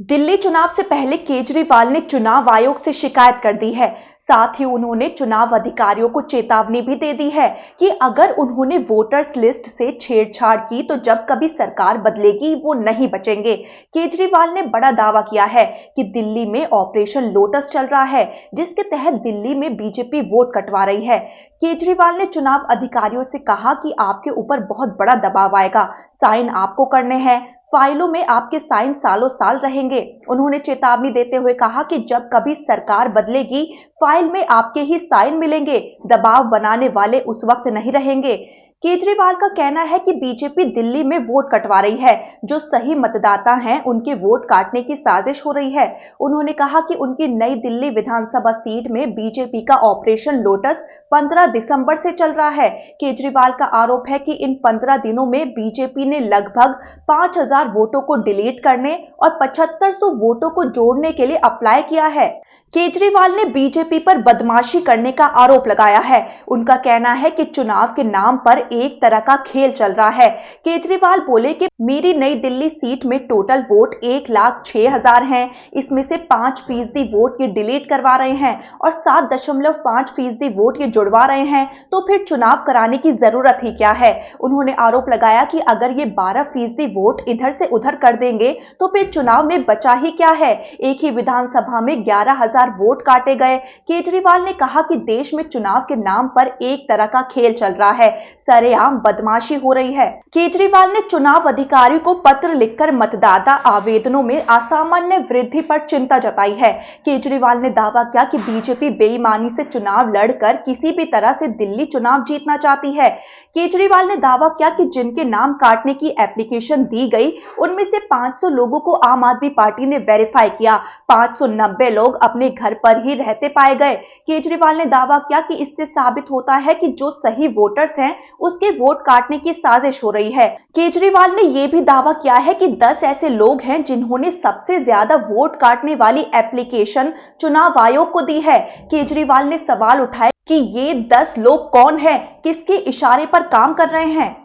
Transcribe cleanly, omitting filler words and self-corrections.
दिल्ली चुनाव से पहले केजरीवाल ने चुनाव आयोग से शिकायत कर दी है। साथ ही उन्होंने चुनाव अधिकारियों को चेतावनी भी दे दी है कि अगर उन्होंने वोटर्स लिस्ट से छेड़छाड़ की तो जब कभी सरकार बदलेगी वो नहीं बचेंगे। केजरीवाल ने बड़ा दावा किया है कि दिल्ली में ऑपरेशन लोटस चल रहा है, जिसके तहत दिल्ली में बीजेपी वोट कटवा रही है। केजरीवाल ने चुनाव अधिकारियों से कहा कि आपके ऊपर बहुत बड़ा दबाव आएगा, साइन आपको करने हैं, फाइलों में आपके साइन सालों साल रहेंगे। उन्होंने चेतावनी देते हुए कहा कि जब कभी सरकार बदलेगी, फाइल में आपके ही साइन मिलेंगे, दबाव बनाने वाले उस वक्त नहीं रहेंगे। केजरीवाल का कहना है कि बीजेपी दिल्ली में वोट कटवा रही है, जो सही मतदाता हैं उनके वोट काटने की साजिश हो रही है। उन्होंने कहा कि उनकी नई दिल्ली विधानसभा सीट में बीजेपी का ऑपरेशन लोटस 15 दिसंबर से चल रहा है। केजरीवाल का आरोप है कि इन 15 दिनों में बीजेपी ने लगभग 5000 वोटों को डिलीट करने और 7500 वोटों को जोड़ने के लिए अप्लाई किया है। केजरीवाल ने बीजेपी पर बदमाशी करने का आरोप लगाया है। उनका कहना है कि चुनाव के नाम पर एक तरह का खेल चल रहा है। केजरीवाल बोले कि मेरी नई दिल्ली सीट में टोटल वोट 1,06,000 हैं, इसमें से 5% वोट ये डिलीट करवा रहे हैं और 7.5% वोट ये जुड़वा रहे हैं, तो फिर चुनाव कराने की जरूरत ही क्या है। उन्होंने आरोप लगाया कि अगर ये 12% वोट इधर से उधर कर देंगे तो फिर चुनाव में बचा ही क्या है। एक ही विधानसभा में 11,000 वोट काटे गए। केजरीवाल ने कहा कि देश में चुनाव के नाम पर एक तरह का खेल चल रहा है, सरेआम बदमाशी हो रही है। केजरीवाल ने चुनाव अधिकारी को पत्र लिखकर मतदाता आवेदनों में असामान्य वृद्धि पर चिंता जताई है। केजरीवाल ने दावा किया कि बीजेपी बेईमानी से चुनाव लड़कर किसी भी तरह से दिल्ली चुनाव जीतना चाहती है। केजरीवाल ने दावा किया कि जिनके नाम काटने की एप्लीकेशन दी गई, उनमें से 500 लोगों को आम आदमी पार्टी ने वेरीफाई किया, 590 लोग अपने घर पर ही रहते पाए गए। केजरीवाल ने दावा किया कि इससे साबित होता है कि जो सही वोटर्स हैं उसके वोट काटने की साजिश हो रही है। केजरीवाल ने यह भी दावा किया है कि 10 ऐसे लोग हैं जिन्होंने सबसे ज्यादा वोट काटने वाली एप्लीकेशन चुनाव आयोग को दी है। केजरीवाल ने सवाल उठाए कि ये 10 लोग कौन हैं, किसके इशारे पर काम कर रहे हैं।